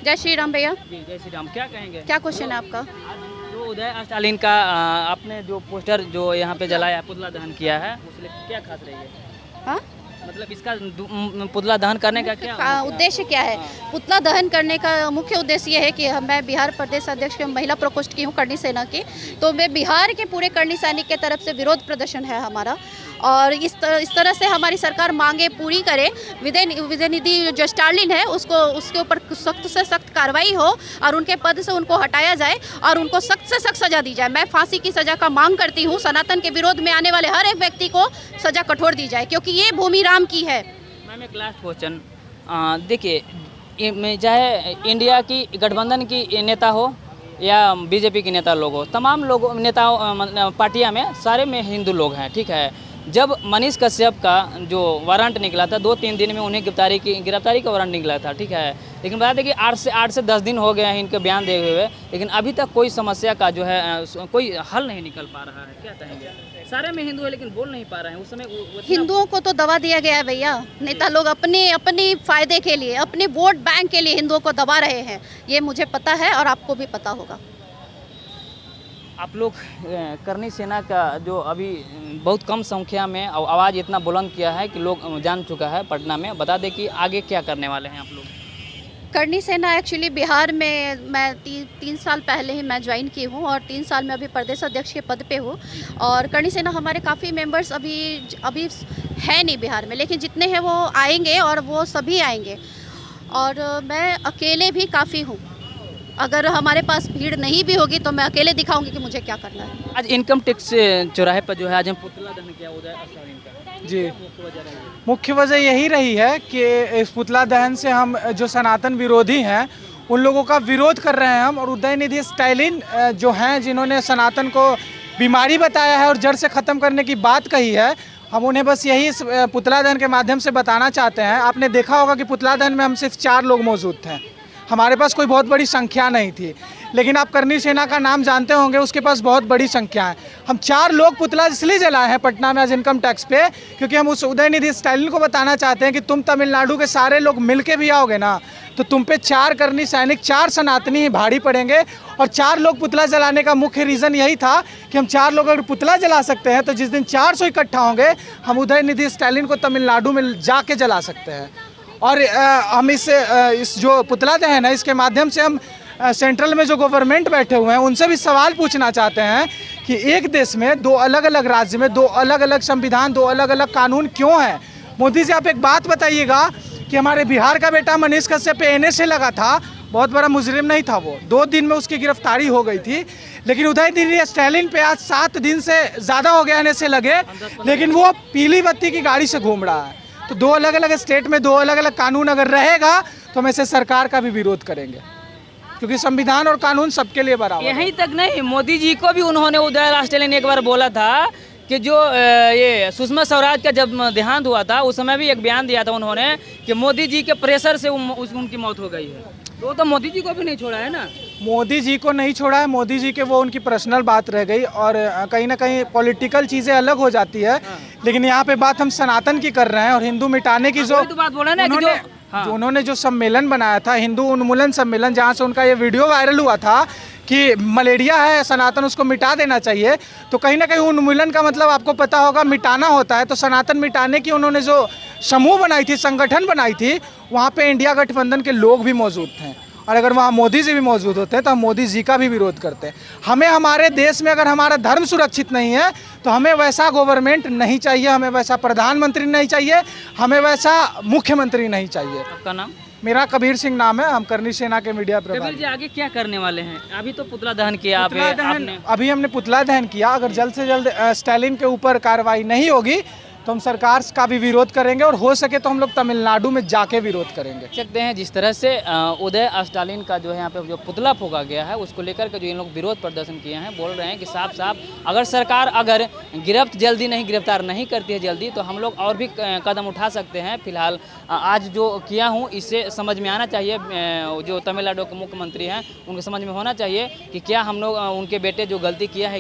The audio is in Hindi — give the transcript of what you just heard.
जय श्री राम भैया। जी जय श्री राम। क्या कहेंगे? क्या क्वेश्चन है आपका? जो उदय स्टालिन का आपने जो पोस्टर जो यहाँ पे जलाया है, पुतला दहन किया है, उसमें क्या खास रही है? हाँ, मतलब इसका पुतला दहन करने का क्या उद्देश्य क्या है? पुतला दहन करने का मुख्य उद्देश्य ये है कि मैं बिहार प्रदेश अध्यक्ष के महिला प्रकोष्ठ की हूँ, करनी सेना की। तो मैं बिहार के पूरे करनी सैनिक के तरफ से विरोध प्रदर्शन है हमारा, और इस तरह से हमारी सरकार मांगे पूरी करे। विजय निधि जो स्टालिन है उसके ऊपर सख्त से सख्त कार्रवाई हो और उनके पद से उनको हटाया जाए और उनको सख्त से सख्त सजा दी जाए। मैं फांसी की सजा का मांग करती हूँ। सनातन के विरोध में आने वाले हर एक व्यक्ति को सजा कठोर दी जाए, क्योंकि ये भूमि राम की है। मैम एक लास्ट क्वेश्चन, देखिए चाहे इंडिया की गठबंधन की नेता हो या बीजेपी के नेता लोग हो, तमाम लोग नेताओं पार्टियां में सारे में हिंदू लोग हैं, ठीक है। जब मनीष कश्यप का जो वारंट निकला था 2-3 दिन में उन्हें गिरफ्तारी का वारंट निकला था, ठीक है। लेकिन बता दें कि 8 से 10 दिन हो गए हैं इनके बयान दे हुए, लेकिन अभी तक कोई समस्या का जो है कोई हल नहीं निकल पा रहा है। क्या कहेंगे? सारे में हिंदू है लेकिन बोल नहीं पा रहे हैं। उस समय हिंदुओं को तो दबा दिया गया है भैया। नेता लोग अपने फायदे के लिए, अपने वोट बैंक के लिए हिंदुओं को दबा रहे हैं। ये मुझे पता है और आपको भी पता होगा। आप लोग करनी सेना का जो अभी बहुत कम संख्या में आवाज़ इतना बुलंद किया है कि लोग जान चुका है पटना में। बता दें कि आगे क्या करने वाले हैं आप लोग? करनी सेना एक्चुअली बिहार में मैं 3 साल पहले ही मैं ज्वाइन की हूँ और 3 साल में अभी प्रदेश अध्यक्ष के पद पे हूँ। और करनी सेना हमारे काफ़ी मेंबर्स अभी है नहीं बिहार में, लेकिन जितने हैं वो आएंगे और वो सभी आएंगे। और मैं अकेले भी काफ़ी हूँ। अगर हमारे पास भीड़ नहीं भी होगी तो मैं अकेले दिखाऊंगी कि मुझे क्या करना है। आज इनकम टैक्स चौराहे पर जो है आज हम पुतला दहन किया उदय स्टालिन का। जी, मुख्य वजह यही रही है कि इस पुतला दहन से हम जो सनातन विरोधी हैं उन लोगों का विरोध कर रहे हैं हम। और उदय निधि स्टालिन जो हैं, जिन्होंने सनातन को बीमारी बताया है और जड़ से ख़त्म करने की बात कही है, हम उन्हें बस यही इस पुतला दहन के माध्यम से बताना चाहते हैं। आपने देखा होगा कि पुतला दहन में हम सिर्फ 4 लोग मौजूद थे। हमारे पास कोई बहुत बड़ी संख्या नहीं थी, लेकिन आप करनी सेना का नाम जानते होंगे, उसके पास बहुत बड़ी संख्या है। हम 4 लोग पुतला इसलिए जलाए हैं पटना में आज इनकम टैक्स पे, क्योंकि हम उस उदय निधि स्टालिन को बताना चाहते हैं कि तुम तमिलनाडु के सारे लोग मिल के भी आओगे ना, तो तुम पे 4 करनी सैनिक, 4 सनातनी ही भारी पड़ेंगे। और 4 लोग पुतला जलाने का मुख्य रीज़न यही था कि हम 4 लोग अगर पुतला जला सकते हैं तो जिस दिन 400 इकट्ठा होंगे हम उदय निधि स्टालिन को तमिलनाडु में जाके जला सकते हैं। और हम इस जो पुतला दहन है इसके माध्यम से हम सेंट्रल में जो गवर्नमेंट बैठे हुए हैं उनसे भी सवाल पूछना चाहते हैं कि एक देश में 2 अलग अलग राज्य में 2 अलग अलग संविधान, 2 अलग अलग कानून क्यों हैं? मोदी जी आप एक बात बताइएगा कि हमारे बिहार का बेटा मनीष कश्यप पे NSA लगा था, बहुत बड़ा मुजरिम नहीं था वो, 2 दिन में उसकी गिरफ्तारी हो गई थी। लेकिन उदय निधि स्टालिन पे आज 7 दिन से ज़्यादा हो गया NSA लगे, लेकिन वो पीली बत्ती की गाड़ी से घूम रहा है। तो 2 अलग अलग स्टेट में 2 अलग अलग कानून अगर रहेगा तो हम ऐसे सरकार का भी विरोध करेंगे, क्योंकि संविधान और कानून सबके लिए बराबर। यहीं तक नहीं, मोदी जी को भी उन्होंने उदय स्टालिन एक बार बोला था कि जो ये सुषमा स्वराज का जब देहांत हुआ था उस समय भी एक बयान दिया था उन्होंने कि मोदी जी के प्रेशर से उनकी मौत हो गई है। तो मोदी जी को भी नहीं छोड़ा है ना। मोदी जी को नहीं छोड़ा है, मोदी जी के वो उनकी पर्सनल बात रह गई और कहीं ना कहीं पॉलिटिकल चीज़ें अलग हो जाती है। लेकिन यहाँ पे बात हम सनातन की कर रहे हैं और हिंदू मिटाने की जो तो बात बोला ना कि उन्होंने जो सम्मेलन बनाया था, हिंदू उन्मूलन सम्मेलन, जहाँ से उनका ये वीडियो वायरल हुआ था कि मलेरिया है सनातन, उसको मिटा देना चाहिए। तो कहीं ना कहीं उन्मूलन का मतलब आपको पता होगा मिटाना होता है। तो सनातन मिटाने की उन्होंने जो समूह बनाई थी, संगठन बनाई थी, वहाँ पे इंडिया गठबंधन के लोग भी मौजूद थे। और अगर वहाँ मोदी जी भी मौजूद होते हैं तो हम मोदी जी का भी विरोध करते हैं। हमें हमारे देश में अगर हमारा धर्म सुरक्षित नहीं है तो हमें वैसा गवर्नमेंट नहीं चाहिए, हमें वैसा प्रधानमंत्री नहीं चाहिए, हमें वैसा मुख्यमंत्री नहीं चाहिए। आपका नाम? मेरा कबीर सिंह नाम है, हम करनी सेना के मीडिया प्रभारी। कबीर जी आगे क्या करने वाले हैं? अभी तो पुतला दहन किया आपने। अभी हमने पुतला दहन किया। अगर जल्द से जल्द स्टालिन के ऊपर कार्रवाई नहीं होगी तो हम सरकार का भी विरोध करेंगे और हो सके तो हम लोग तमिलनाडु में जाके विरोध करेंगे। सकते हैं जिस तरह से उदय स्टालिन का जो है यहाँ पे जो पुतला फूंका गया है उसको लेकर के जो इन लोग विरोध प्रदर्शन किए हैं, बोल रहे हैं कि साफ साफ अगर सरकार अगर गिरफ्तार नहीं करती है जल्दी तो हम लोग और भी कदम उठा सकते हैं। फिलहाल आज जो किया हूँ इससे समझ में आना चाहिए, जो तमिलनाडु के मुख्यमंत्री हैं उनके समझ में होना चाहिए कि क्या हम लोग उनके बेटे जो गलती किया है